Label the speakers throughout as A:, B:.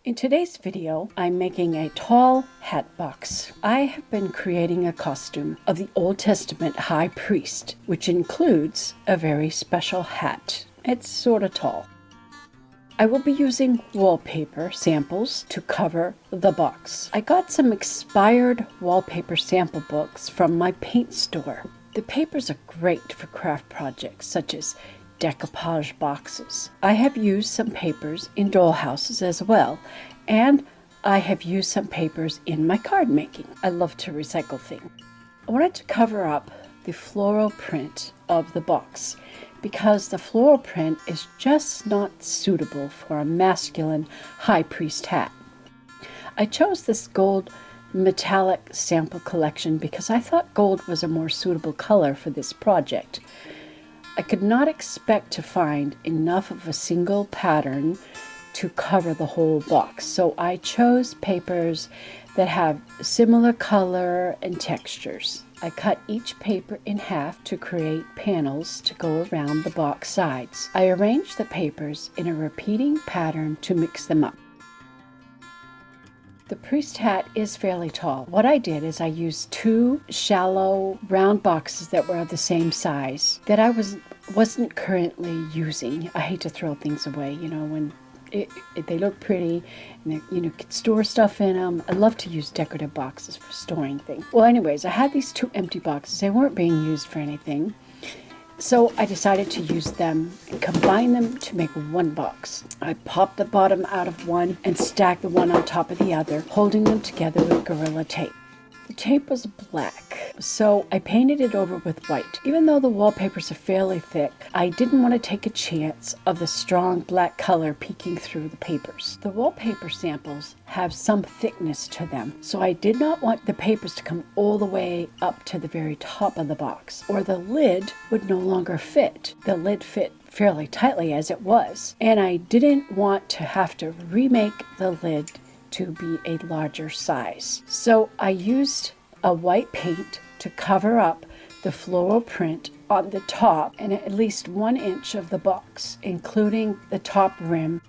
A: In today's video, I'm making a tall hat box. I have been creating a costume of the Old Testament high priest, which includes a very special hat. It's sort of tall. I will be using wallpaper samples to cover the box. I got some expired wallpaper sample books from my paint store. The papers are great for craft projects such as decoupage boxes. I have used some papers in doll houses as well, and I have used some papers in my card making. I love to recycle things. I wanted to cover up the floral print of the box because the floral print is just not suitable for a masculine high priest hat. I chose this gold metallic sample collection because I thought gold was a more suitable color for this project. I could not expect to find enough of a single pattern to cover the whole box, so I chose papers that have similar color and textures. I cut each paper in half to create panels to go around the box sides. I arranged the papers in a repeating pattern to mix them up. The priest hat is fairly tall. What I did is I used two shallow round boxes that were of the same size that I wasn't currently using. I hate to throw things away, when they look pretty and you could store stuff in them. I love to use decorative boxes for storing things. Well, anyways, I had these two empty boxes. They weren't being used for anything. So I decided to use them and combine them to make one box. I popped the bottom out of one and stacked the one on top of the other, holding them together with Gorilla Tape. The tape was black, so I painted it over with white. Even though the wallpapers are fairly thick, I didn't want to take a chance of the strong black color peeking through the papers. The wallpaper samples have some thickness to them, so I did not want the papers to come all the way up to the very top of the box, or the lid would no longer fit. The lid fit fairly tightly as it was, and I didn't want to have to remake the lid to be a larger size. So I used a white paint to cover up the floral print on the top and at least 1 inch of the box, including the top rim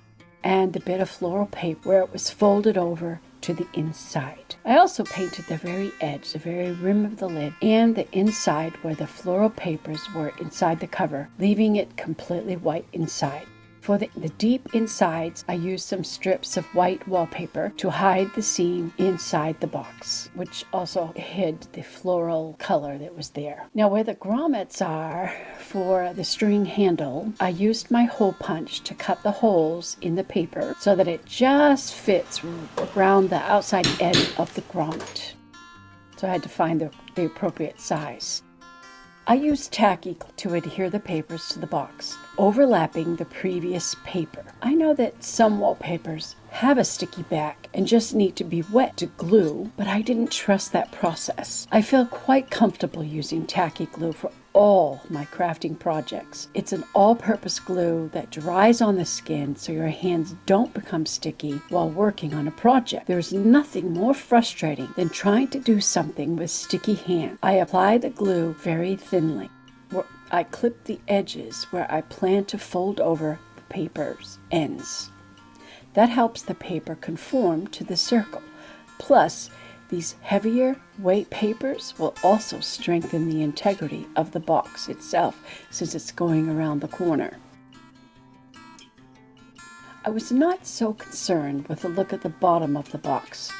A: and the bit of floral paper where it was folded over to the inside. I also painted the very edge, the very rim of the lid, and the inside where the floral papers were inside the cover, leaving it completely white inside. For the deep insides, I used some strips of white wallpaper to hide the seam inside the box, which also hid the floral color that was there. Now, where the grommets are for the string handle, I used my hole punch to cut the holes in the paper so that it just fits around the outside edge of the grommet. So I had to find the appropriate size. I used tacky to adhere the papers to the box, overlapping the previous paper. I know that some wallpapers have a sticky back and just need to be wet to glue, but I didn't trust that process. I feel quite comfortable using tacky glue for all my crafting projects. It's an all-purpose glue that dries on the skin so your hands don't become sticky while working on a project. There's nothing more frustrating than trying to do something with sticky hands. I apply the glue very thinly. I clip the edges where I plan to fold over the paper's ends. That helps the paper conform to the circle. Plus, these heavier weight papers will also strengthen the integrity of the box itself since it's going around the corner. I was not so concerned with the look at the bottom of the box,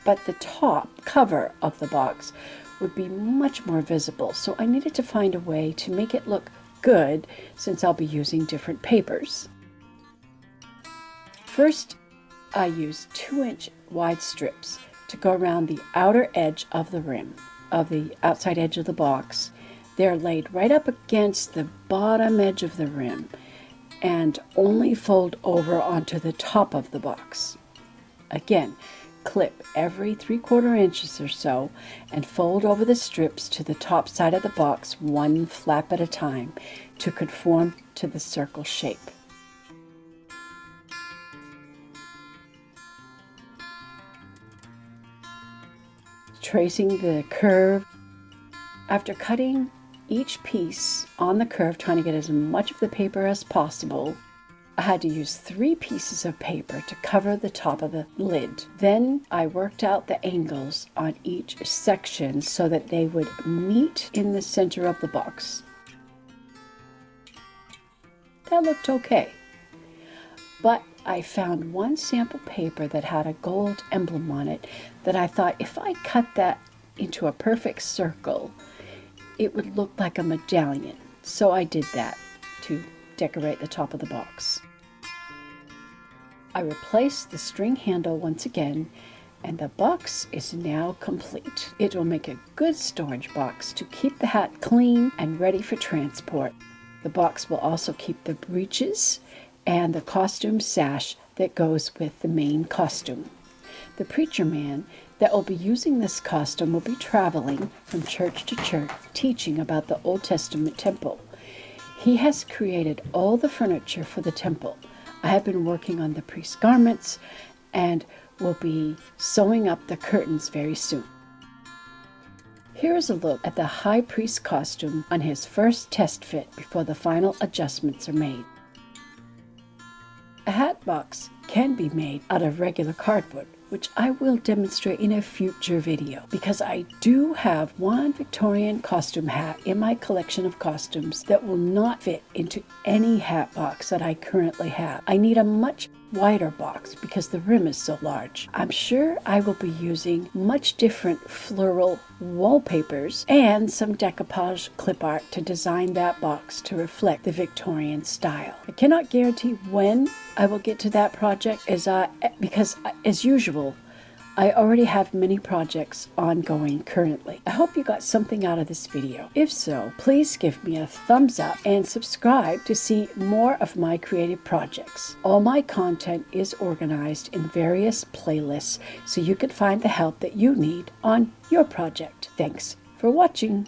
A: but the top cover of the box would be much more visible, so I needed to find a way to make it look good since I'll be using different papers. First, I used 2-inch wide strips to go around the outer edge of the rim, of the outside edge of the box. They're laid right up against the bottom edge of the rim and only fold over onto the top of the box. Again, clip every 3/4 inches or so and fold over the strips to the top side of the box one flap at a time to conform to the circle shape. Tracing the curve. After cutting each piece on the curve, trying to get as much of the paper as possible, I had to use 3 pieces of paper to cover the top of the lid. Then I worked out the angles on each section so that they would meet in the center of the box. That looked okay. But I found one sample paper that had a gold emblem on it that I thought if I cut that into a perfect circle, it would look like a medallion. So I did that to decorate the top of the box. I replaced the string handle once again, and the box is now complete. It will make a good storage box to keep the hat clean and ready for transport. The box will also keep the breeches and the costume sash that goes with the main costume. The preacher man that will be using this costume will be traveling from church to church teaching about the Old Testament temple. He has created all the furniture for the temple. I have been working on the priest's garments and will be sewing up the curtains very soon. Here is a look at the high priest costume on his first test fit before the final adjustments are made. A hat box can be made out of regular cardboard, which I will demonstrate in a future video because I do have one Victorian costume hat in my collection of costumes that will not fit into any hat box that I currently have. I need a much wider box because the rim is so large. I'm sure I will be using much different floral wallpapers and some decoupage clip art to design that box to reflect the Victorian style. I cannot guarantee when I will get to that project because as usual, I already have many projects ongoing currently. I hope you got something out of this video. If so, please give me a thumbs up and subscribe to see more of my creative projects. All my content is organized in various playlists so you can find the help that you need on your project. Thanks for watching.